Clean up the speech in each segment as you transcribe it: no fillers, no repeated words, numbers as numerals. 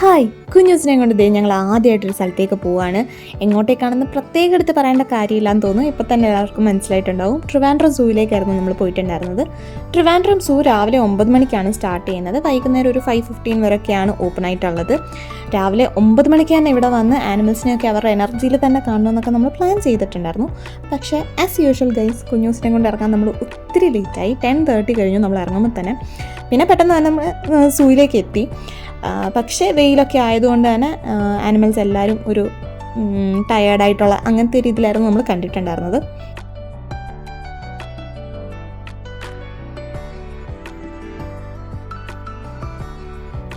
Hi, കുഞ്ഞൂസിനെ കൊണ്ട് ദേ ഞങ്ങൾ ആദ്യമായിട്ടൊരു സ്ഥലത്തേക്ക് പോവുകയാണ്. എങ്ങോട്ടേക്കാണെന്ന് പ്രത്യേകം എടുത്ത് പറയേണ്ട കാര്യമില്ലാന്ന് തോന്നുന്നു. ഇപ്പം തന്നെ എല്ലാവർക്കും മനസ്സിലായിട്ടുണ്ടാവും. ട്രിവാൻഡ്രം സൂവിലേക്കായിരുന്നു നമ്മൾ പോയിട്ടുണ്ടായിരുന്നത്. ട്രിവാൻഡ്രം സൂ രാവിലെ 9 മണിക്കാണ് സ്റ്റാർട്ട് ചെയ്യുന്നത്. വൈകുന്നേരം ഒരു 5:15 വരെയൊക്കെയാണ് ഓപ്പൺ ആയിട്ടുള്ളത്. രാവിലെ 9 മണിക്ക് തന്നെ ഇവിടെ വന്ന് ആനിമൽസിനെയൊക്കെ അവരുടെ എനർജിയിൽ തന്നെ കാണണമെന്നൊക്കെ നമ്മൾ പ്ലാൻ ചെയ്തിട്ടുണ്ടായിരുന്നു. പക്ഷേ ആസ് യൂഷ്വൽ ഗൈസ്, കുഞ്ഞൂസിനെ കൊണ്ട് ഇറങ്ങാൻ നമ്മൾ ഒത്തിരി ലേറ്റായി. 10:30 കഴിഞ്ഞു നമ്മൾ ഇറങ്ങുമ്പോൾ തന്നെ. പിന്നെ പെട്ടെന്ന് തന്നെ നമ്മൾ സൂവിലേക്ക് എത്തി. പക്ഷേ വെയിലൊക്കെ ആയതുകൊണ്ട് തന്നെ ആനിമൽസ് എല്ലാവരും ഒരു ടയേർഡായിട്ടുള്ള അങ്ങനത്തെ രീതിയിലായിരുന്നു നമ്മൾ കണ്ടിട്ടുണ്ടായിരുന്നത്.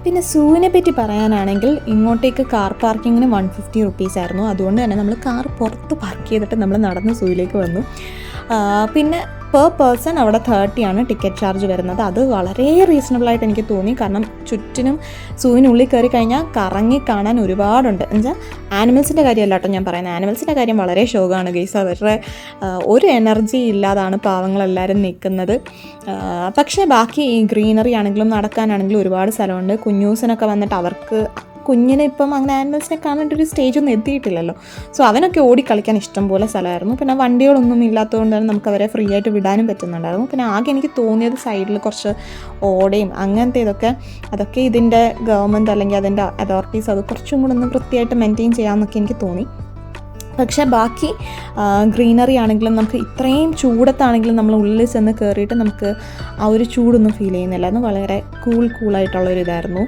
പിന്നെ സൂവിനെ പറ്റി പറയാനാണെങ്കിൽ ഇങ്ങോട്ടേക്ക് കാർ പാർക്കിങ്ങിന് 150 റുപ്പീസ് ആയിരുന്നു. അതുകൊണ്ട് തന്നെ നമ്മൾ കാർ പുറത്ത് പാർക്ക് ചെയ്തിട്ട് നമ്മൾ നടന്ന് സൂവിലേക്ക് വന്നു. പിന്നെ പെർ പേഴ്സൺ അവിടെ 30 ആണ് ടിക്കറ്റ് ചാർജ് വരുന്നത്. അത് വളരെ റീസണബിളായിട്ട് എനിക്ക് തോന്നി. കാരണം ചുറ്റിനും സൂവിനുള്ളിൽ കയറി കഴിഞ്ഞാൽ കറങ്ങി കാണാൻ ഒരുപാടുണ്ട്. എന്നുവെച്ചാൽ ആനിമൽസിൻ്റെ കാര്യമല്ല കേട്ടോ ഞാൻ പറയുന്നത്. ആനിമൽസിൻ്റെ കാര്യം വളരെ ശോകമാണ് ഗൈസ്. അവരുടെ ഒരു എനർജി ഇല്ലാതാണ് പാവങ്ങളെല്ലാവരും നിൽക്കുന്നത്. പക്ഷേ ബാക്കി ഈ ഗ്രീനറി ആണെങ്കിലും നടക്കാനാണെങ്കിലും ഒരുപാട് സ്ഥലമുണ്ട്. കുഞ്ഞൂസിനൊക്കെ വന്നിട്ട് അവർക്ക് കുഞ്ഞിനെ ഇപ്പം അങ്ങനെ ആനിമൽസിനെ കാണേണ്ട ഒരു സ്റ്റേജൊന്നും എത്തിയിട്ടില്ലല്ലോ. സോ അവനൊക്കെ ഓടിക്കളിക്കാൻ ഇഷ്ടം പോലെ സ്ഥലമായിരുന്നു. പിന്നെ വണ്ടികളൊന്നും ഇല്ലാത്തതുകൊണ്ട് തന്നെ നമുക്ക് അവരെ ഫ്രീ ആയിട്ട് വിടാനും പറ്റുന്നുണ്ടായിരുന്നു. പിന്നെ ആകെ എനിക്ക് തോന്നിയത് സൈഡിൽ കുറച്ച് ഓടയും അങ്ങനത്തെ അതൊക്കെ ഇതിൻ്റെ ഗവൺമെൻറ് അല്ലെങ്കിൽ അതിൻ്റെ അതോറിറ്റീസ് അത് കുറച്ചും കൂടെ ഒന്ന് വൃത്തിയായിട്ട് മെയിൻറ്റെയിൻ ചെയ്യാമെന്നൊക്കെ എനിക്ക് തോന്നി. പക്ഷേ ബാക്കി ഗ്രീനറി ആണെങ്കിലും നമുക്ക് ഇത്രയും ചൂടത്താണെങ്കിലും നമ്മൾ ഉള്ളിൽ ചെന്ന് കയറിയിട്ട് നമുക്ക് ആ ഒരു ചൂടൊന്നും ഫീൽ ചെയ്യുന്നില്ലായിരുന്നു. വളരെ കൂളായിട്ടുള്ളൊരിതായിരുന്നു.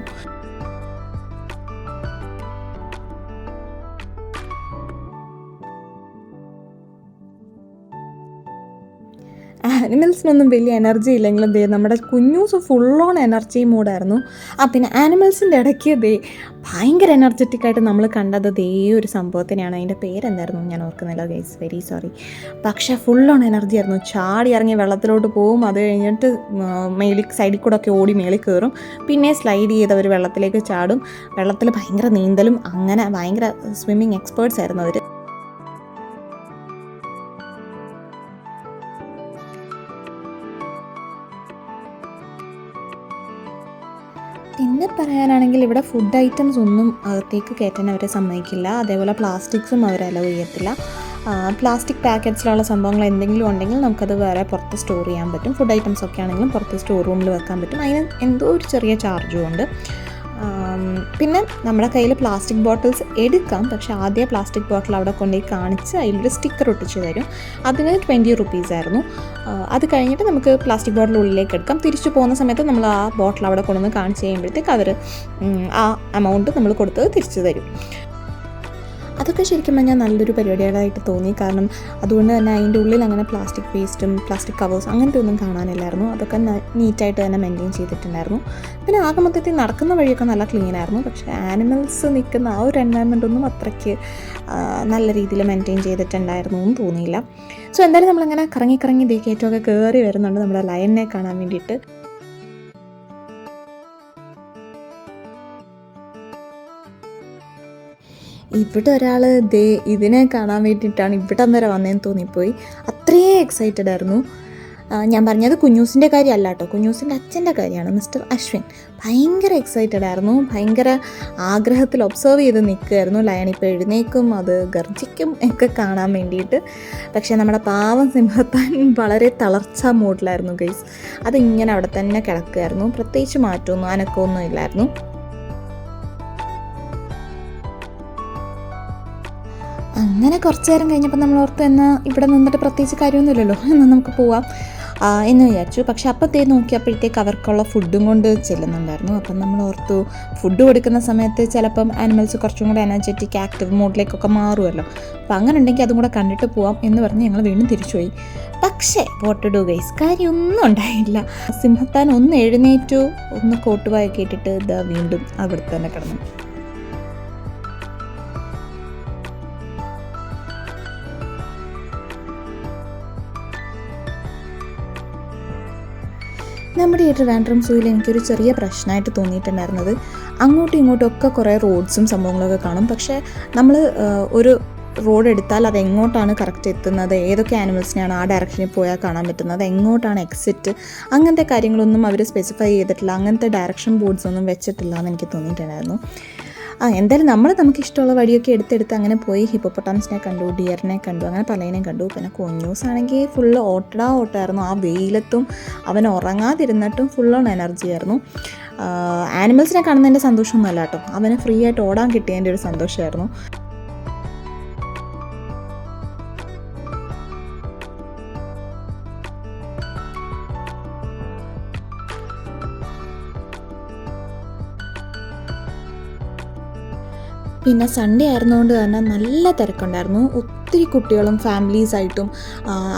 ആനിമൽസിനൊന്നും വലിയ എനർജി ഇല്ലെങ്കിലും നമ്മുടെ കുഞ്ഞൂസ് ഫുൾ ഓൺ എനർജി മൂഡായിരുന്നു. പിന്നെ ആനിമൽസിൻ്റെ ഇടയ്ക്ക് ഭയങ്കര എനർജറ്റിക്കായിട്ട് നമ്മൾ കണ്ടത് ഒരു സംഭവത്തിനെയാണ്. അതിൻ്റെ പേരെന്തായിരുന്നു ഞാൻ ഓർക്കുന്നില്ല ഗൈസ്, വെരി സോറി. പക്ഷേ ഫുൾ ഓൺ എനർജി ആയിരുന്നു. ചാടി ഇറങ്ങി വെള്ളത്തിലോട്ട് പോവും. അത് കഴിഞ്ഞിട്ട് സൈഡിൽ കൂടെ ഒക്കെ ഓടി മേളിൽ കയറും. പിന്നെ സ്ലൈഡ് ചെയ്തവർ വെള്ളത്തിലേക്ക് ചാടും. വെള്ളത്തിൽ ഭയങ്കര നീന്തലും. അങ്ങനെ ഭയങ്കര സ്വിമ്മിങ് എക്സ്പേർട്സ് ആയിരുന്നു അവർ. പിന്നെ പറയാനാണെങ്കിൽ ഇവിടെ ഫുഡ് ഐറ്റംസ് ഒന്നും അകത്തേക്ക് കയറ്റാൻ അവരെ സമ്മതിക്കില്ല. അതേപോലെ പ്ലാസ്റ്റിക്സും അവർ അലോ ചെയ്യത്തില്ല. പ്ലാസ്റ്റിക് പാക്കറ്റ്സിലുള്ള സംഭവങ്ങൾ എന്തെങ്കിലും ഉണ്ടെങ്കിൽ നമുക്കത് വേറെ പുറത്ത് സ്റ്റോർ ചെയ്യാൻ പറ്റും. ഫുഡ് ഐറ്റംസ് ഒക്കെ ആണെങ്കിലും പുറത്ത് സ്റ്റോർ റൂമിൽ വെക്കാൻ പറ്റും. അതിന് എന്തോ ഒരു ചെറിയ ചാർജും ഉണ്ട്. പിന്നെ നമ്മുടെ കയ്യിൽ പ്ലാസ്റ്റിക് ബോട്ടിൽസ് എടുക്കാം. പക്ഷേ ആദ്യം പ്ലാസ്റ്റിക് ബോട്ടിൽ അവിടെ കൊണ്ടുപോയി കാണിച്ച് അതിലൊരു സ്റ്റിക്കർ ഒട്ടിച്ച് തരും. അതിന് 20 റുപ്പീസ് ആയിരുന്നു. അത് കഴിഞ്ഞിട്ട് നമുക്ക് പ്ലാസ്റ്റിക് ബോട്ടിൽ ഉള്ളിലേക്ക് എടുക്കാം. തിരിച്ചു പോകുന്ന സമയത്ത് നമ്മൾ ആ ബോട്ടിൽ അവിടെ കൊണ്ടുവന്ന് കാണിച്ച് കഴിയുമ്പോഴത്തേക്ക് അവർ ആ എമൗണ്ട് നമ്മൾ കൊടുത്തത് തിരിച്ചു തരും. അതൊക്കെ ശരിക്കും പറഞ്ഞാൽ നല്ലൊരു പരിപാടികളായിട്ട് തോന്നി. കാരണം അതുകൊണ്ട് തന്നെ അതിൻ്റെ ഉള്ളിൽ അങ്ങനെ പ്ലാസ്റ്റിക് വേസ്റ്റും പ്ലാസ്റ്റിക് കവേഴ്സ് അങ്ങനത്തെ ഒന്നും കാണാനില്ലായിരുന്നു. അതൊക്കെ നീറ്റായിട്ട് തന്നെ മെയിൻറ്റെയിൻ ചെയ്തിട്ടുണ്ടായിരുന്നു. പിന്നെ ആകെ മൊത്തത്തിൽ നടക്കുന്ന വഴിയൊക്കെ നല്ല ക്ലീൻ ആയിരുന്നു. പക്ഷേ ആനിമൽസ് നിൽക്കുന്ന ആ ഒരു എൻവയൺമെൻ്റ് ഒന്നും അത്രയ്ക്ക് നല്ല രീതിയിൽ മെയിൻറ്റെയിൻ ചെയ്തിട്ടുണ്ടായിരുന്നു എന്ന് തോന്നിയില്ല. സോ എന്തായാലും നമ്മളങ്ങനെ കറങ്ങി കയറ്റമൊക്കെ കയറി വരുന്നുണ്ട് നമ്മുടെ ലയണിനെ കാണാൻ വേണ്ടിയിട്ട്. ഇവിടെ ഒരാൾ ഇതിനെ കാണാൻ വേണ്ടിയിട്ടാണ് ഇവിടെ വരെ വന്നതെന്ന് തോന്നിപ്പോയി. അത്രയും എക്സൈറ്റഡ് ആയിരുന്നു. ഞാൻ പറഞ്ഞത് കുഞ്ഞൂസിൻ്റെ കാര്യമല്ല കേട്ടോ, കുഞ്ഞൂസിൻ്റെ അച്ഛൻ്റെ കാര്യമാണ്, മിസ്റ്റർ അശ്വിൻ. ഭയങ്കര എക്സൈറ്റഡ് ആയിരുന്നു. ഭയങ്കര ആഗ്രഹത്തിൽ ഒബ്സർവ് ചെയ്ത് നിൽക്കുമായിരുന്നു. ലയൺ ഇപ്പോൾ എഴുന്നേക്കും, അത് ഗർജിക്കും ഒക്കെ കാണാൻ വേണ്ടിയിട്ട്. പക്ഷേ നമ്മുടെ പാവം സിംഹത്താൻ വളരെ തളർച്ച മോഡിലായിരുന്നു ഗൈസ്. അതിങ്ങനെ അവിടെ തന്നെ കിടക്കുമായിരുന്നു. പ്രത്യേകിച്ച് മാറ്റമൊന്നും അനക്കമൊന്നും ഇല്ലായിരുന്നു. അങ്ങനെ കുറച്ച് നേരം കഴിഞ്ഞപ്പോൾ നമ്മൾ ഓർത്തു എന്നാൽ ഇവിടെ നിന്നിട്ട് പ്രത്യേകിച്ച് കാര്യമൊന്നുമില്ലല്ലോ, എന്നാൽ നമുക്ക് പോവാം എന്ന് വിചാരിച്ചു. പക്ഷെ അപ്പം നോക്കിയപ്പോഴത്തേക്ക് അവർക്കുള്ള ഫുഡും കൊണ്ട് ചെല്ലുന്നുണ്ടായിരുന്നു. അപ്പം നമ്മൾ ഓർത്തു ഫുഡ് കൊടുക്കുന്ന സമയത്ത് ചിലപ്പം ആനിമൽസ് കുറച്ചും കൂടെ എനർജറ്റിക് ആക്റ്റീവ് മോഡിലേക്കൊക്കെ മാറുമല്ലോ. അപ്പം അങ്ങനെ ഉണ്ടെങ്കിൽ അതും കൂടെ കണ്ടിട്ട് പോവാം എന്ന് പറഞ്ഞ് ഞങ്ങൾ വീണ്ടും തിരിച്ചുപോയി. പക്ഷേ വാട്ട് ടു ഡു ഗൈസ്, കാര്യമൊന്നും ഉണ്ടായില്ല. സിംഹത്താൻ ഒന്ന് എഴുന്നേറ്റു, ഒന്ന് കോട്ടുവായൊക്കെ ഇട്ടിട്ട് വീണ്ടും അവിടെ തന്നെ കിടന്നു. നമ്മുടെ ഈ ട്രിവാൻഡ്രം സൂയിൽ എനിക്കൊരു ചെറിയ പ്രശ്നമായിട്ട് തോന്നിയിട്ടുണ്ടായിരുന്നത്, അങ്ങോട്ടും ഇങ്ങോട്ടും ഒക്കെ കുറേ റോഡ്സും സംഭവങ്ങളൊക്കെ കാണും. പക്ഷേ നമ്മൾ ഒരു റോഡ് എടുത്താൽ അത് എങ്ങോട്ടാണ് കറക്റ്റ് എത്തുന്നത്, ഏതൊക്കെ ആനിമൽസിനെയാണ് ആ ഡയറക്ഷനിൽ പോയാൽ കാണാൻ പറ്റുന്നത്, എങ്ങോട്ടാണ് എക്സിറ്റ്, അങ്ങനത്തെ കാര്യങ്ങളൊന്നും അവർ സ്പെസിഫൈ ചെയ്തിട്ടില്ല. അങ്ങനത്തെ ഡയറക്ഷൻ ബോർഡ്സ് ഒന്നും വെച്ചിട്ടില്ല എന്ന് എനിക്ക് തോന്നിയിട്ടുണ്ടായിരുന്നു. എന്തായാലും നമുക്ക് ഇഷ്ടമുള്ള വഴിയൊക്കെ എടുത്തെടുത്ത് അങ്ങനെ പോയി. ഹിപ്പോപ്പൊട്ടാമസിനെ കണ്ടു, ഡിയറിനെ കണ്ടു, അങ്ങനെ പലതിനെയും കണ്ടു. പിന്നെ കുഞ്ഞൂസാണെങ്കിൽ ഫുള്ള് ഓട്ടമായിരുന്നു. ആ വെയിലത്തും അവൻ ഉറങ്ങാതിരുന്നിട്ടും ഫുൾ ഓൺ എനർജി ആയിരുന്നു. ആനിമൽസിനെ കാണുന്നതിൻ്റെ സന്തോഷമൊന്നുമല്ല കേട്ടോ, അവന് ഫ്രീ ആയിട്ട് ഓടാൻ കിട്ടിയതിൻ്റെ ഒരു സന്തോഷമായിരുന്നു. പിന്നെ സൺഡേ ആയിരുന്നുകൊണ്ട് തന്നെ നല്ല തിരക്കുണ്ടായിരുന്നു. ഒത്തിരി കുട്ടികളും ഫാമിലീസായിട്ടും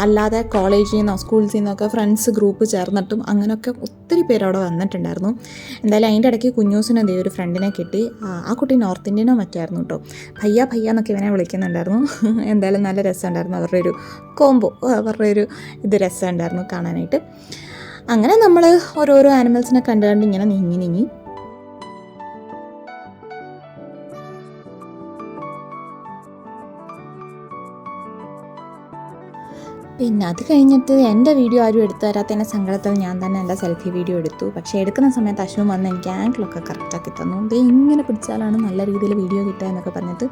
അല്ലാതെ കോളേജിൽ നിന്നോ സ്കൂളിൽ നിന്നൊക്കെ ഫ്രണ്ട്സ് ഗ്രൂപ്പ് ചേർന്നിട്ടും അങ്ങനെയൊക്കെ ഒത്തിരി പേര് അവിടെ വന്നിട്ടുണ്ടായിരുന്നു. എന്തായാലും അതിൻ്റെ ഇടയ്ക്ക് കുഞ്ഞൂസിന് എന്തെങ്കിലും ഒരു ഫ്രണ്ടിനെ കിട്ടി. ആ കുട്ടി നോർത്ത് ഇന്ത്യനോ മറ്റായിരുന്നു കേട്ടോ. ഭയ്യ എന്നൊക്കെ ഇവനെ വിളിക്കുന്നുണ്ടായിരുന്നു. എന്തായാലും നല്ല രസമുണ്ടായിരുന്നു അവരുടെ ഒരു കോംബോ, അവരുടെ ഒരു രസമുണ്ടായിരുന്നു കാണാനായിട്ട്. അങ്ങനെ നമ്മൾ ഓരോരോ ആനിമൽസിനെ കണ്ട് ഇങ്ങനെ നീങ്ങി. പിന്നെ അത് കഴിഞ്ഞിട്ട് എൻ്റെ വീഡിയോ ആരും എടുത്തു തരാത്തതിൻ്റെ സങ്കടത്തിൽ ഞാൻ തന്നെ എൻ്റെ സെൽഫി വീഡിയോ എടുത്തു. പക്ഷേ എടുക്കുന്ന സമയത്ത് അശ്വം വന്ന് എനിക്ക് ആങ്കിളൊക്കെ കറക്റ്റാക്കി തന്നു. ഇങ്ങനെ പിടിച്ചാലാണ് നല്ല രീതിയിൽ വീഡിയോ കിട്ടുക എന്നൊക്കെ പറഞ്ഞിട്ട്.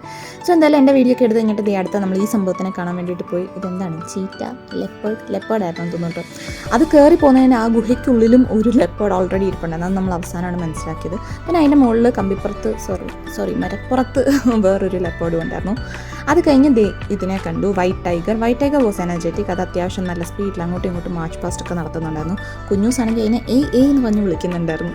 സോ എന്തായാലും എൻ്റെ വീഡിയോ ഒക്കെ എടുത്ത് കഴിഞ്ഞിട്ട് അടുത്ത നമ്മൾ ഈ സംഭവത്തിനെ കാണാൻ വേണ്ടിയിട്ട് പോയി. ഇതെന്താണ് ചീറ്റ, ലെപ്പേർഡായിരുന്നു തോന്നുന്നു. അത് കയറി പോകുന്നതിന് ആ ഗുഹയ്ക്കുള്ളിലും ഒരു ലെപ്പേർഡ് ഓൾറെഡി ഇരിപ്പുണ്ടായിരുന്നു. അത് നമ്മൾ അവസാനമാണ് മനസ്സിലാക്കിയത്. പിന്നെ അതിൻ്റെ മുകളിൽ മരപ്പുറത്ത് വേറൊരു ലെപ്പേർഡും ഉണ്ടായിരുന്നു. അത് കഴിഞ്ഞ് ഇതിനെ കണ്ടു, വൈറ്റ് ടൈഗർ വാസ് എനർജറ്റിക്. അത് അത്യാവശ്യം നല്ല സ്പീഡിൽ അങ്ങോട്ടും ഇങ്ങോട്ടും മാർച്ച് പാസ്റ്റ് ഒക്കെ നടത്തുന്നുണ്ടായിരുന്നു. കുഞ്ഞൂസാണെങ്കിൽ അതിനെ എന്ന് പറഞ്ഞ് വിളിക്കുന്നുണ്ടായിരുന്നു.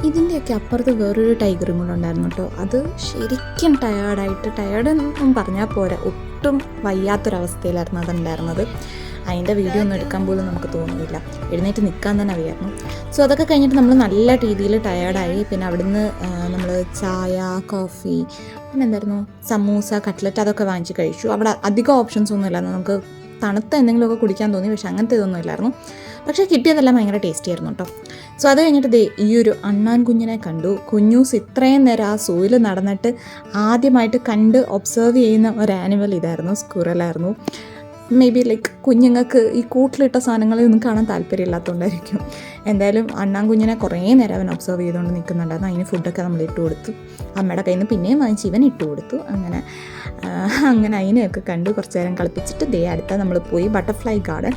ഇതിൻ്റെയൊക്കെ അപ്പുറത്ത് വേറൊരു ടൈഗറും കൂടെ ഉണ്ടായിരുന്നു കേട്ടോ. അത് ശരിക്കും ടയേർഡ് എന്നൊന്നും പറഞ്ഞാൽ പോരാ, ഒട്ടും വയ്യാത്തൊരവസ്ഥയിലായിരുന്നു അതുണ്ടായിരുന്നത്. അതിൻ്റെ വീഡിയോ ഒന്നും എടുക്കാൻ പോലും നമുക്ക് തോന്നുന്നില്ല, എഴുന്നേറ്റ് നിൽക്കാൻ തന്നെ അറിയായിരുന്നു. സോ അതൊക്കെ കഴിഞ്ഞിട്ട് നമ്മൾ നല്ല രീതിയിൽ ടയേർഡായി. പിന്നെ അവിടുന്ന് നമ്മൾ ചായ, കോഫി, പിന്നെ എന്തായിരുന്നു സമൂസ, കട്ട്ലറ്റ് അതൊക്കെ വാങ്ങിച്ച് കഴിച്ചു. അവിടെ അധികം ഓപ്ഷൻസ് ഒന്നും ഇല്ലായിരുന്നു. നമുക്ക് തണുത്ത എന്തെങ്കിലുമൊക്കെ കുടിക്കാൻ തോന്നി, പക്ഷെ അങ്ങനത്തെ ഇതൊന്നും ഇല്ലായിരുന്നു. പക്ഷേ കിട്ടിയതെല്ലാം ഭയങ്കര ടേസ്റ്റി ആയിരുന്നു കേട്ടോ. സോ അത് കഴിഞ്ഞിട്ട് ഈ ഒരു അണ്ണാൻ കുഞ്ഞിനെ കണ്ടു. കുഞ്ഞൂസ് ഇത്രയും നേരം ആ സൂയിൽ നടന്നിട്ട് ആദ്യമായിട്ട് കണ്ട് ഒബ്സർവ് ചെയ്യുന്ന ഒരു ആനിമൽ ഇതായിരുന്നു, സ്ക്വിറലായിരുന്നു. മേ ബി കുഞ്ഞുങ്ങൾക്ക് ഈ കൂട്ടിലിട്ട സാധനങ്ങളെയൊന്നും കാണാൻ താല്പര്യമില്ലാത്തതുകൊണ്ടായിരിക്കും. എന്തായാലും അണ്ണാൻ കുഞ്ഞിനെ കുറേ നേരം അവൻ ഒബ്സർവ് ചെയ്തുകൊണ്ട് നിൽക്കുന്നുണ്ടായിരുന്നു. അതിന് ഫുഡൊക്കെ നമ്മൾ ഇട്ട് കൊടുത്തു. അമ്മയുടെ കയ്യിൽ നിന്ന് പിന്നെയും വാങ്ങിച്ച് ഇവൻ ഇട്ട് കൊടുത്തു. അങ്ങനെ അതിനെയൊക്കെ കണ്ടു കുറച്ച് നേരം കളിപ്പിച്ചിട്ട് അടുത്ത നമ്മൾ പോയി ബട്ടർഫ്ലൈ ഗാർഡൻ.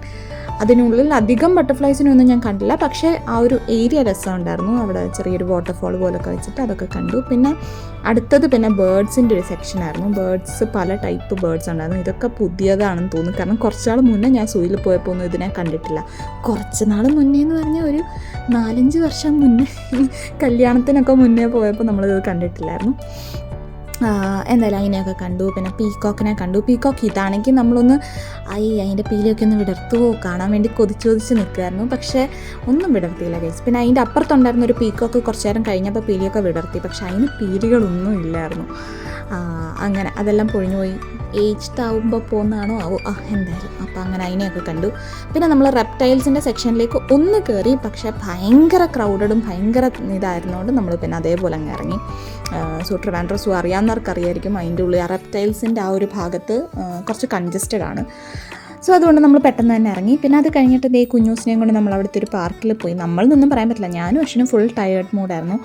അതിനുള്ളിൽ അധികം ബട്ടർഫ്ലൈസിനൊന്നും ഞാൻ കണ്ടില്ല, പക്ഷേ ആ ഒരു ഏരിയ രസമുണ്ടായിരുന്നു. അവിടെ ചെറിയൊരു വാട്ടർഫോൾ പോലൊക്കെ വെച്ചിട്ട് അതൊക്കെ കണ്ടു. പിന്നെ അടുത്തത് ബേർഡ്സിൻ്റെ ഒരു സെക്ഷനായിരുന്നു. ബേർഡ്സ് പല ടൈപ്പ് ബേർഡ്സ് ഉണ്ടായിരുന്നു. ഇതൊക്കെ പുതിയതാണെന്ന് തോന്നുന്നു, കാരണം കുറച്ചാൾ മുന്നേ ഞാൻ സൂയിൽ പോയപ്പോൾ ഒന്നും ഇതിനെ കണ്ടിട്ടില്ല. കുറച്ച് നാൾ മുന്നേ എന്ന് പറഞ്ഞാൽ ഒരു 4-5 വർഷം മുന്നേ, കല്യാണത്തിനൊക്കെ മുന്നേ പോയപ്പോൾ നമ്മളിത് കണ്ടിട്ടില്ലായിരുന്നു. എന്തായാലും അതിനെയൊക്കെ കണ്ടു. പിന്നെ പീക്കോക്കിനെ കണ്ടു. പീക്കോക്ക് ഇതാണെങ്കിൽ നമ്മളൊന്ന് അതിൻ്റെ പീലിയൊക്കെ ഒന്ന് വിടർത്തുവോ കാണാൻ വേണ്ടി കൊതിച്ച് നിൽക്കുമായിരുന്നു, പക്ഷേ ഒന്നും വിടർത്തിയില്ല ഗൈസ്. പിന്നെ അതിൻ്റെ അപ്പുറത്തുണ്ടായിരുന്ന ഒരു പീക്കോക്ക് കുറച്ച് നേരം കഴിഞ്ഞപ്പോൾ പീലിയൊക്കെ വിടർത്തി, പക്ഷേ അതിന് പീലികളൊന്നും ഇല്ലായിരുന്നു. അങ്ങനെ അതെല്ലാം പൊഴിഞ്ഞു പോയി. ഏജ്ഡ് ആവുമ്പോൾ പോകുന്നതാണോ എന്തായാലും. അപ്പോൾ അങ്ങനെ അതിനെയൊക്കെ കണ്ടു. പിന്നെ നമ്മൾ റെപ്റ്റൈൽസിൻ്റെ സെക്ഷനിലേക്ക് ഒന്ന് കയറി, പക്ഷേ ഭയങ്കര ക്രൗഡഡും ഭയങ്കര ഇതായിരുന്നുകൊണ്ട് നമ്മൾ പിന്നെ അതേപോലെ അങ്ങ് ഇറങ്ങി. ട്രിവാൻഡ്രം സൂ അറിയാവുന്നവർക്ക് അറിയായിരിക്കും, അതിൻ്റെ ഉള്ളിൽ ആ റെപ്റ്റൈൽസിൻ്റെ ആ ഒരു ഭാഗത്ത് കുറച്ച് കൺജസ്റ്റഡ് ആണ്. സോ അതുകൊണ്ട് നമ്മൾ പെട്ടെന്ന് തന്നെ ഇറങ്ങി. പിന്നെ അത് കഴിഞ്ഞിട്ട് കുഞ്ഞൂസിനെയും കൊണ്ട് നമ്മൾ അവിടുത്തെ ഒരു പാർക്കിൽ പോയി. നമ്മളൊന്നും പറയാൻ പറ്റില്ല, ഞാനും അച്ഛനും ഫുൾ ടയേർഡ് മൂഡായിരുന്നു.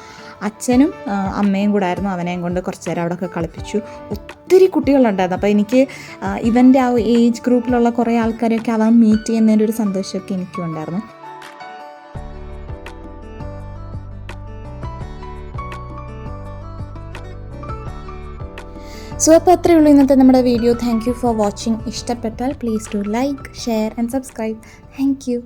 അച്ഛനും അമ്മയും കൂടെ ആയിരുന്നു, അവനെയും കൊണ്ട് കുറച്ച് നേരം അവിടെയൊക്കെ കളിപ്പിച്ചു. ഒത്തിരി കുട്ടികളുണ്ടായിരുന്നു. അപ്പോൾ എനിക്ക് ഇവൻ്റെ ആ ഏജ് ഗ്രൂപ്പിലുള്ള കുറേ ആൾക്കാരെയൊക്കെ അവൻ മീറ്റ് ചെയ്യുന്നതിൻ്റെ ഒരു സന്തോഷമൊക്കെ എനിക്കും ഉണ്ടായിരുന്നു. സോ അപ്പോൾ അത്രയേ ഉള്ളൂ ഇന്നത്തെ നമ്മുടെ video. Thank you for watching. ഇഷ്ടപ്പെട്ടാൽ please to like, share and subscribe. Thank U.